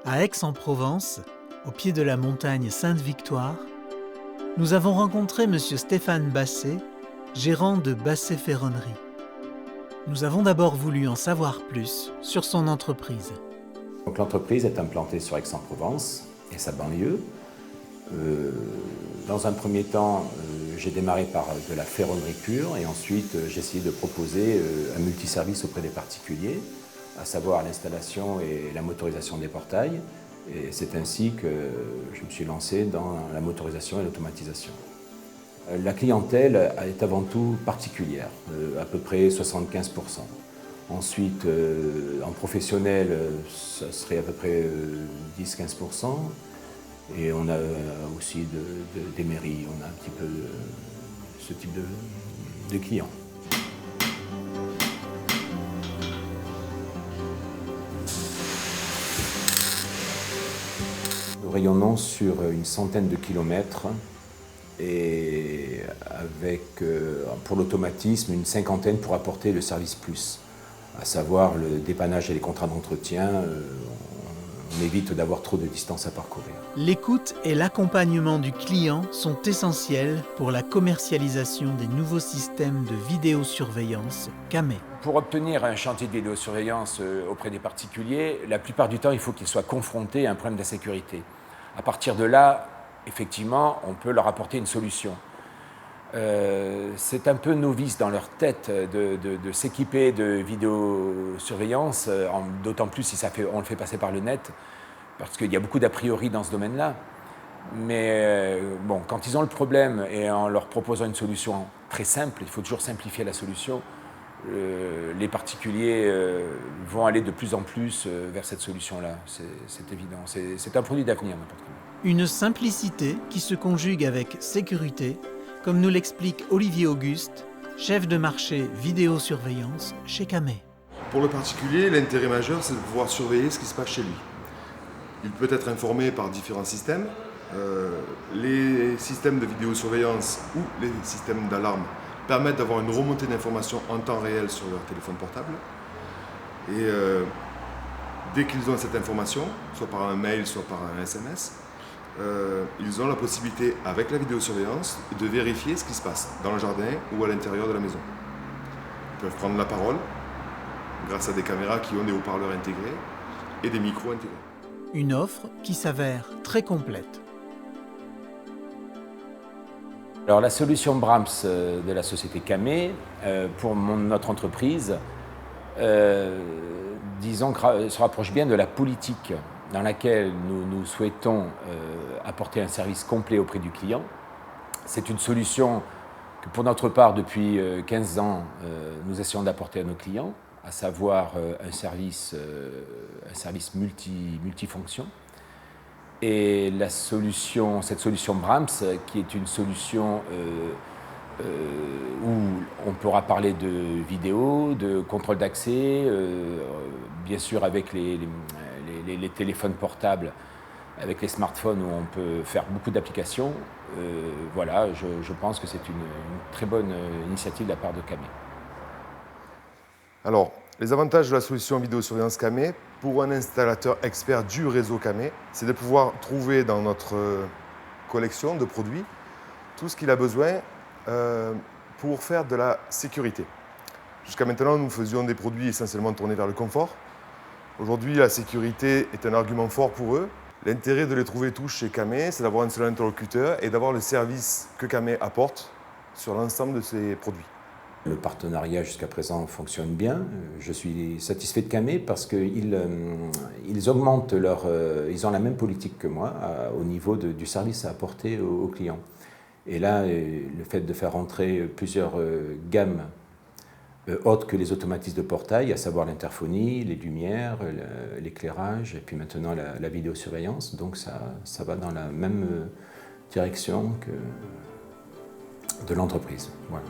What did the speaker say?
À Aix-en-Provence, au pied de la montagne Sainte-Victoire, nous avons rencontré M. Stéphane Basset, gérant de Basset Ferronnerie. Nous avons d'abord voulu en savoir plus sur son entreprise. L'entreprise est implantée sur Aix-en-Provence et sa banlieue. Dans un premier temps, j'ai démarré par de la ferronnerie pure et ensuite j'ai essayé de proposer un multiservice auprès des particuliers, à savoir l'installation et la motorisation des portails. Et c'est ainsi que je me suis lancé dans la motorisation et l'automatisation. La clientèle est avant tout particulière, à peu près 75%. Ensuite, en professionnel, ça serait à peu près 10-15%. Et on a aussi des mairies, on a un petit peu ce type de clients. Nous rayonnons sur une centaine de kilomètres et avec, pour l'automatisme, une cinquantaine pour apporter le service plus, à savoir le dépannage et les contrats d'entretien. On évite d'avoir trop de distance à parcourir. L'écoute et l'accompagnement du client sont essentiels pour la commercialisation des nouveaux systèmes de vidéosurveillance CAME. Pour obtenir un chantier de vidéosurveillance auprès des particuliers, la plupart du temps, il faut qu'ils soient confrontés à un problème d'insécurité. À partir de là, effectivement, on peut leur apporter une solution. C'est un peu novice dans leur tête de s'équiper de vidéosurveillance, d'autant plus si on le fait passer par le net, parce qu'il y a beaucoup d'a priori dans ce domaine-là. Mais bon, quand ils ont le problème et en leur proposant une solution très simple, il faut toujours simplifier la solution, les particuliers vont aller de plus en plus vers cette solution-là, c'est évident. C'est un produit d'avenir, n'importe comment. Une simplicité qui se conjugue avec sécurité, comme nous l'explique Olivier Auguste, chef de marché vidéosurveillance chez CAME. Pour le particulier, l'intérêt majeur, c'est de pouvoir surveiller ce qui se passe chez lui. Il peut être informé par différents systèmes. Les systèmes de vidéosurveillance ou les systèmes d'alarme permettent d'avoir une remontée d'informations en temps réel sur leur téléphone portable. Et dès qu'ils ont cette information, soit par un mail, soit par un SMS, ils ont la possibilité, avec la vidéosurveillance, de vérifier ce qui se passe dans le jardin ou à l'intérieur de la maison. Ils peuvent prendre la parole grâce à des caméras qui ont des haut-parleurs intégrés et des micros intégrés. Une offre qui s'avère très complète. Alors la solution Brams de la société CAME, pour notre entreprise, disons, se rapproche bien de la politique dans laquelle nous souhaitons apporter un service complet auprès du client. C'est une solution que pour notre part, depuis 15 ans, nous essayons d'apporter à nos clients, à savoir un service multifonction. Et cette solution Brams, qui est une solution où on pourra parler de vidéo, de contrôle d'accès, bien sûr avec les téléphones portables, avec les smartphones où on peut faire beaucoup d'applications. Voilà, je pense que c'est une très bonne initiative de la part de CAME. Alors, les avantages de la solution vidéosurveillance CAME pour un installateur expert du réseau CAME, c'est de pouvoir trouver dans notre collection de produits tout ce qu'il a besoin pour faire de la sécurité. Jusqu'à maintenant, nous faisions des produits essentiellement tournés vers le confort. Aujourd'hui, la sécurité est un argument fort pour eux. L'intérêt de les trouver tous chez CAME, c'est d'avoir un seul interlocuteur et d'avoir le service que CAME apporte sur l'ensemble de ses produits. Le partenariat jusqu'à présent fonctionne bien. Je suis satisfait de CAME parce qu'ils augmentent ils ont la même politique que moi au niveau du service à apporter aux clients. Et là, le fait de faire rentrer plusieurs gammes autres que les automatismes de portail, à savoir l'interphonie, les lumières, l'éclairage et puis maintenant la vidéosurveillance, donc ça va dans la même direction que de l'entreprise. Voilà.